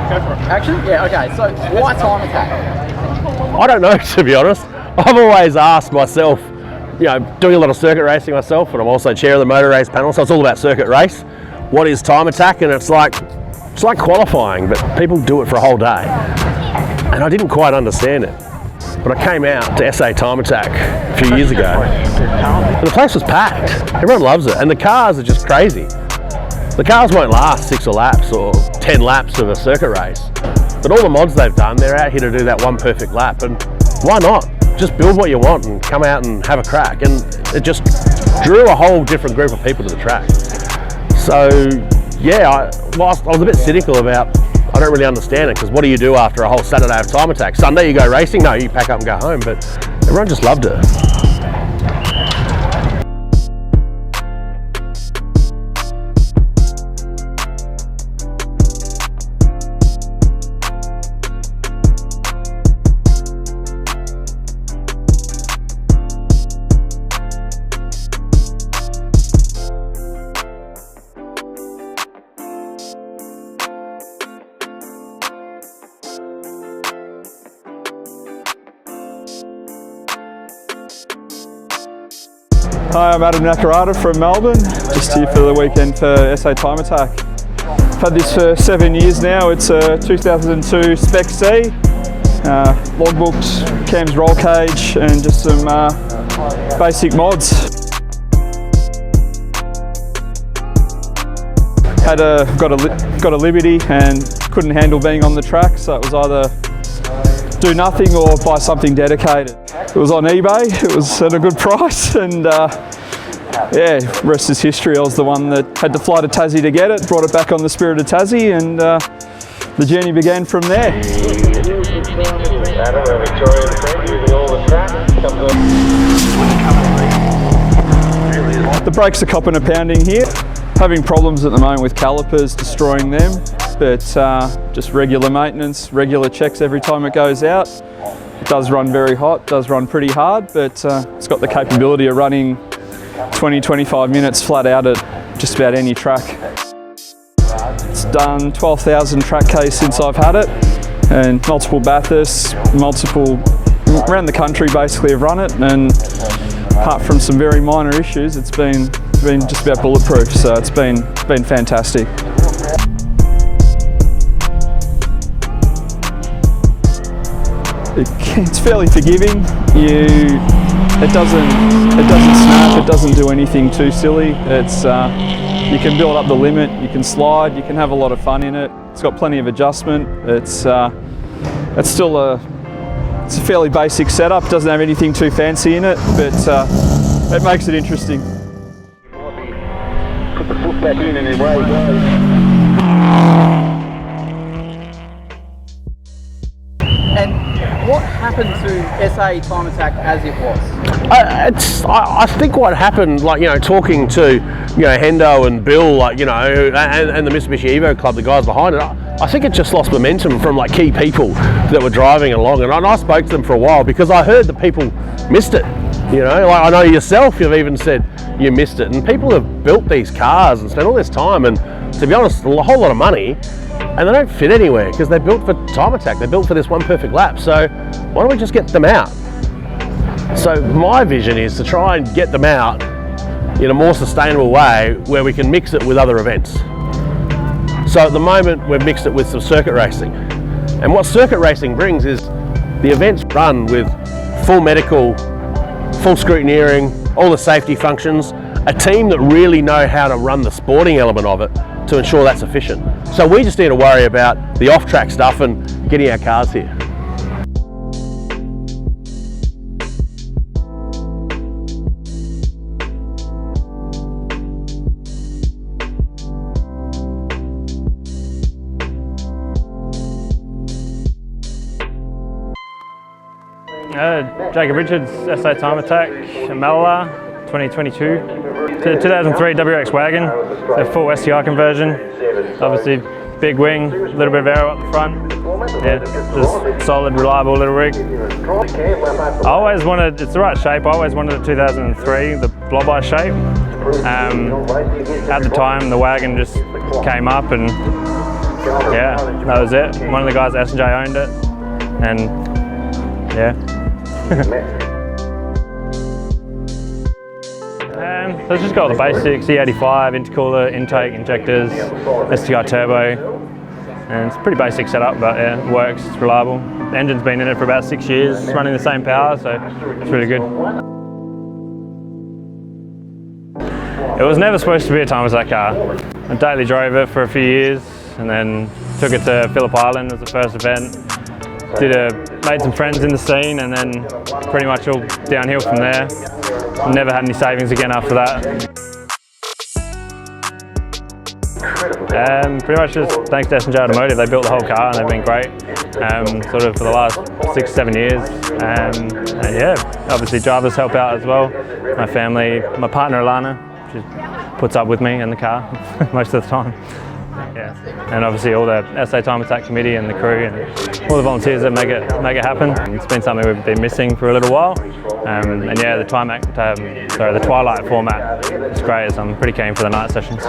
Go for it. Action? Yeah, okay. So, why time attack? I don't know, to be honest. I've always asked myself, you know, doing a lot of circuit racing myself, and I'm also chair of the motor race panel, so it's all about circuit race. What is time attack? And it's like qualifying, but people do it for a whole day. And I didn't quite understand it. But I came out to SA Time Attack a few years ago, and the place was packed. Everyone loves it, and the cars are just crazy. The cars won't last 6 laps or 10 laps of a circuit race, but all the mods they've done, they're out here to do that one perfect lap, and why not? Just build what you want and come out and have a crack. And it just drew a whole different group of people to the track. So yeah, whilst I was a bit cynical about, I don't really understand it, because what do you do after a whole Saturday of time attack? Sunday you go racing? No, you pack up and go home, but everyone just loved it. Hi, I'm Adam Nakarada from Melbourne, just here for the weekend for SA Time Attack. I've had this for 7 years now. It's a 2002 Spec C, logbooks, cams roll cage, and just some basic mods. Got a Liberty and couldn't handle being on the track, so it was either do nothing or buy something dedicated. It was on eBay, it was at a good price, and yeah, rest is history. I was the one that had to fly to Tassie to get it, brought it back on the Spirit of Tassie, and the journey began from there. The brakes are copping a pounding here. Having problems at the moment with calipers, destroying them, but just regular maintenance, regular checks every time it goes out. It does run very hot, does run pretty hard, but it's got the capability of running 20-25 minutes flat out at just about any track. It's done 12,000 track Ks since I've had it, and multiple Bathursts, around the country basically have run it, and apart from some very minor issues, it's been just about bulletproof, so it's been fantastic. It's fairly forgiving. It doesn't snap. It doesn't do anything too silly. It's you can build up the limit. You can slide. You can have a lot of fun in it. It's got plenty of adjustment. It's still a fairly basic setup. It doesn't have anything too fancy in it, but it makes it interesting. Put the foot back in and away it goes. And what happened to SA Time Attack as it was? I think what happened, like, you know, talking to, you know, Hendo and Bill, like, you know, and the Mitsubishi Evo Club, the guys behind it, I think it just lost momentum from like key people that were driving along, and I spoke to them for a while because I heard that people missed it. You know, like I know yourself, you've even said you missed it, and people have built these cars and spent all this time and, to be honest, a whole lot of money, and they don't fit anywhere because they're built for time attack. They're built for this one perfect lap. So why don't we just get them out? So my vision is to try and get them out in a more sustainable way where we can mix it with other events. So at the moment we've mixed it with some circuit racing. And what circuit racing brings is the events run with full medical, full scrutineering, all the safety functions, a team that really know how to run the sporting element of it to ensure that's efficient. So we just need to worry about the off-track stuff and getting our cars here. Jacob Richards, SA Time Attack, Malala, 2022. 2003 WRX Wagon, the full STi conversion. Obviously, big wing, a little bit of aero up the front. Yeah, just solid, reliable little rig. I always wanted, it's the right shape, I always wanted a 2003, the blob eye shape. At the time, the wagon just came up, and yeah, that was it. One of the guys at S&J owned it, and yeah. So it's just got all the basics: E85, intercooler, intake, injectors, STi turbo, and it's a pretty basic setup, but yeah, it works, it's reliable. The engine's been in it for about 6 years, it's running the same power, so it's really good. It was never supposed to be a time attack car. I daily drove it for a few years, and then took it to Phillip Island as the first event. Made some friends in the scene, and then pretty much all downhill from there. Never had any savings again after that. Pretty much just thanks to S&J Automotive, they built the whole car and they've been great, sort of for the last 6-7 years. And yeah, obviously drivers help out as well. My family, my partner Alana, she puts up with me in the car most of the time. Yeah, and obviously all the SA Time Attack committee and the crew and all the volunteers that make it happen. It's been something we've been missing for a little while, and yeah, the Twilight format is great. So I'm pretty keen for the night sessions.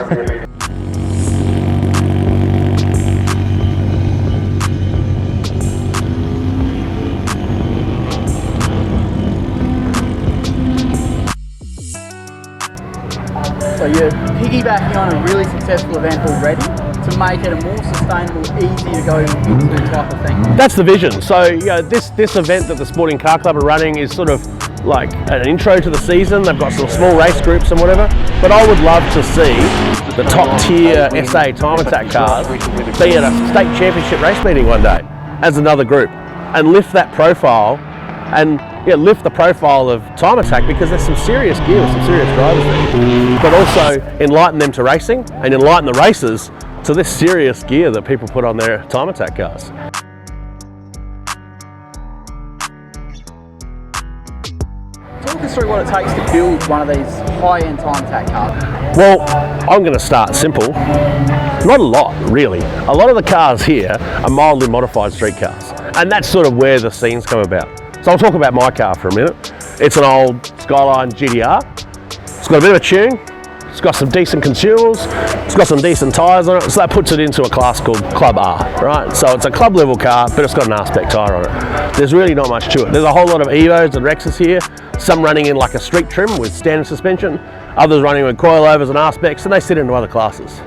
So you're piggybacking on a really successful event already to make it a more sustainable, easy to go into type of thing. That's the vision. So you know, this event that the Sporting Car Club are running is sort of like an intro to the season. They've got some small race groups and whatever, but I would love to see the top tier SA Time Attack cars be at a state championship race meeting one day as another group and lift that profile and lift the profile of Time Attack, because there's some serious gear with some serious drivers there, but also enlighten them to racing and enlighten the racers to this serious gear that people put on their Time Attack cars. Talk us through what it takes to build one of these high-end Time Attack cars. Well, I'm going to start simple. Not a lot, really. A lot of the cars here are mildly modified street cars, and that's sort of where the scenes come about. So I'll talk about my car for a minute. It's an old Skyline GTR. It's got a bit of a tune. It's got some decent consumables. It's got some decent tyres on it. So that puts it into a class called Club R, right? So it's a club level car, but it's got an R-spec tyre on it. There's really not much to it. There's a whole lot of Evos and Rexes here. Some running in like a street trim with standard suspension. Others running with coilovers and R-specs, and they sit into other classes.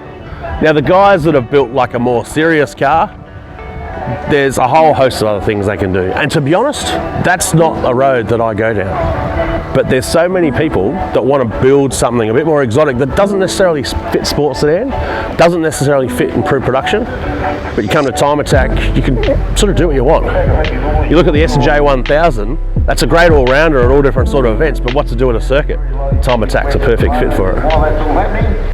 Now the guys that have built like a more serious car, there's a whole host of other things they can do. And to be honest, that's not a road that I go down. But there's so many people that want to build something a bit more exotic that doesn't necessarily fit sports sedan, doesn't necessarily fit improved production. But you come to Time Attack, you can sort of do what you want. You look at the S&J 1000, that's a great all-rounder at all different sort of events, but what's to do with a circuit? Time Attack's a perfect fit for it.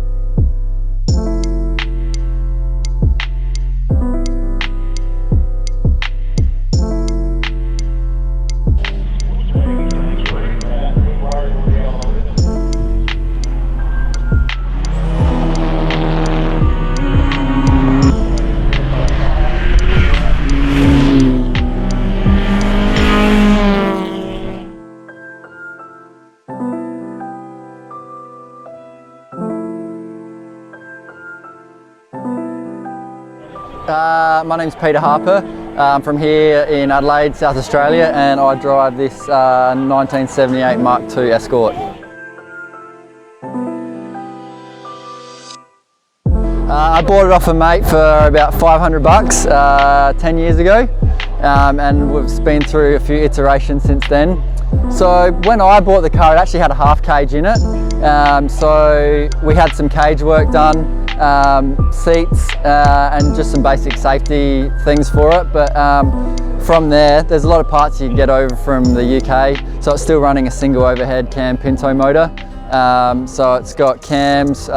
My name's Peter Harper. I'm from here in Adelaide, South Australia, and I drive this 1978 Mark II Escort. I bought it off a mate for about 500 bucks 10 years ago, and we've been through a few iterations since then. So when I bought the car, it actually had a half cage in it, so we had some cage work done, seats and just some basic safety things for it, but from there's a lot of parts you can get over from the UK, so it's still running a single overhead cam Pinto motor. So it's got cams,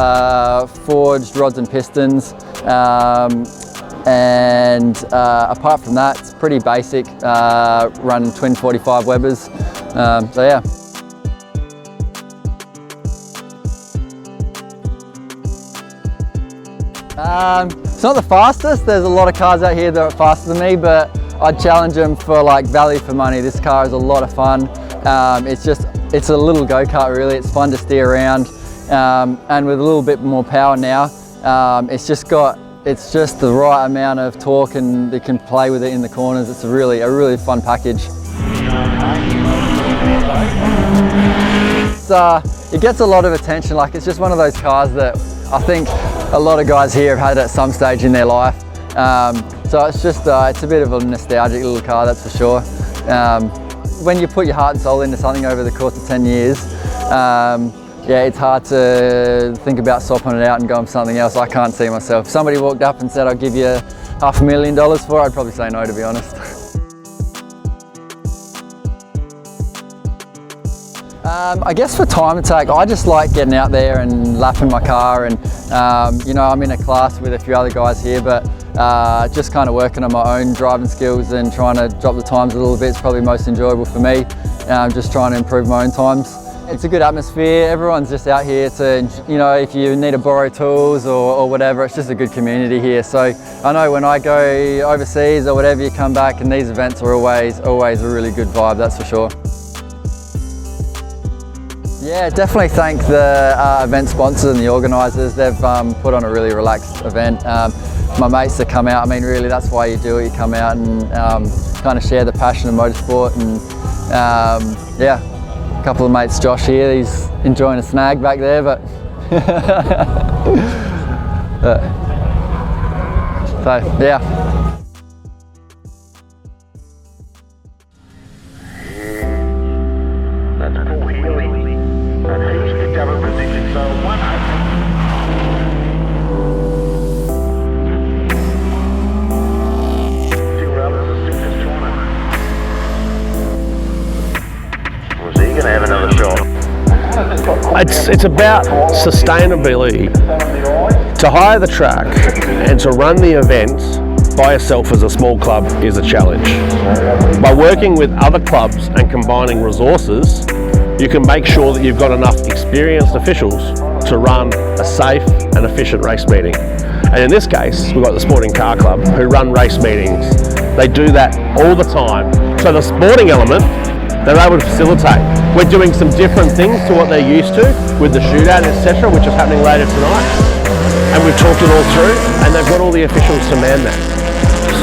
forged rods and pistons, and apart from that, it's pretty basic, run twin 45 Webers, so yeah. It's not the fastest. There's a lot of cars out here that are faster than me, but I'd challenge them for like value for money. This car is a lot of fun. It's a little go-kart really. It's fun to steer around, and with a little bit more power now, it's just got it's just the right amount of torque and they can play with it in the corners. It's a really fun package. It gets a lot of attention. Like, it's just one of those cars that I think a lot of guys here have had at some stage in their life. So it's just it's a bit of a nostalgic little car, that's for sure. When you put your heart and soul into something over the course of 10 years, yeah, it's hard to think about swapping it out and going for something else. I can't see myself. If somebody walked up and said, I'll give you $500,000 for it, I'd probably say no, to be honest. I guess for time attack, I just like getting out there and lapping my car, and you know, I'm in a class with a few other guys here, but just kind of working on my own driving skills and trying to drop the times a little bit is probably most enjoyable for me. Just trying to improve my own times. It's a good atmosphere. Everyone's just out here to, you know, if you need to borrow tools or whatever, it's just a good community here. So I know when I go overseas or whatever, you come back and these events are always a really good vibe, that's for sure. Yeah, definitely thank the event sponsors and the organisers. They've put on a really relaxed event. My mates that come out, I mean, really that's why you do it. You come out and kind of share the passion of motorsport, and yeah. A couple of mates, Josh here, he's enjoying a snag back there, but so yeah. That's cool, Healy. And he's picked up a position, so 100. Going to have another shot. It's about sustainability. To hire the track and to run the event by yourself as a small club is a challenge. By working with other clubs and combining resources, you can make sure that you've got enough experienced officials to run a safe and efficient race meeting. And in this case, we've got the Sporting Car Club who run race meetings. They do that all the time. So the sporting element, they're able to facilitate. We're doing some different things to what they're used to with the shootout, etc., which is happening later tonight. And we've talked it all through, and they've got all the officials to man that.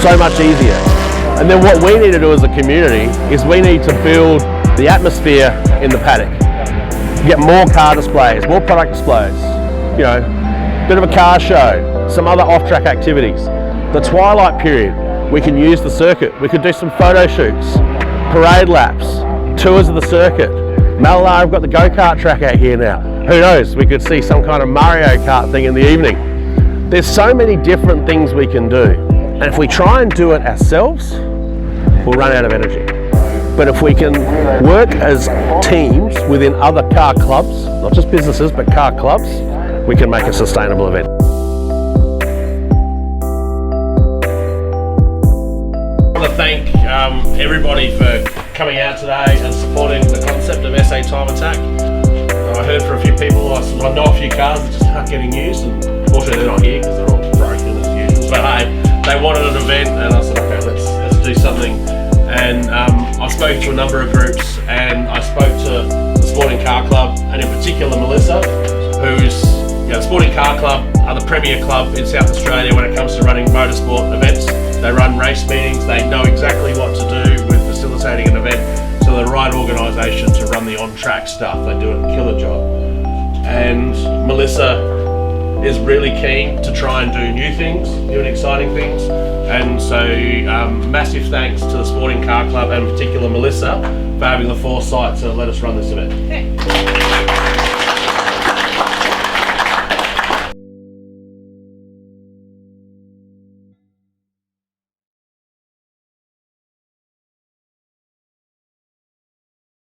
So much easier. And then what we need to do as a community is we need to build the atmosphere in the paddock. Get more car displays, more product displays, you know, bit of a car show, some other off-track activities. The twilight period, we can use the circuit. We could do some photo shoots, parade laps, tours of the circuit. Malala, I've got the go-kart track out here now. Who knows, we could see some kind of Mario Kart thing in the evening. There's so many different things we can do. And if we try and do it ourselves, we'll run out of energy. But if we can work as teams within other car clubs, not just businesses, but car clubs, we can make a sustainable event. I want to thank everybody for coming out today and supporting the concept of SA Time Attack. I heard from a few people, I know a few cars that just aren't getting used, and fortunately they're not here because they're all broken as usual. But hey, they wanted an event and I said, okay, let's do something. And I spoke to a number of groups, and I spoke to the Sporting Car Club, and in particular Melissa, who's, you know, the Sporting Car Club are the premier club in South Australia when it comes to running motorsport events. They run race meetings, they know exactly what to do with facilitating an event, so they're the right organisation to run the on-track stuff. They do a killer job. And Melissa is really keen to try and do new things, new and exciting things. And so massive thanks to the Sporting Car Club, and in particular Melissa, for having the foresight to let us run this event.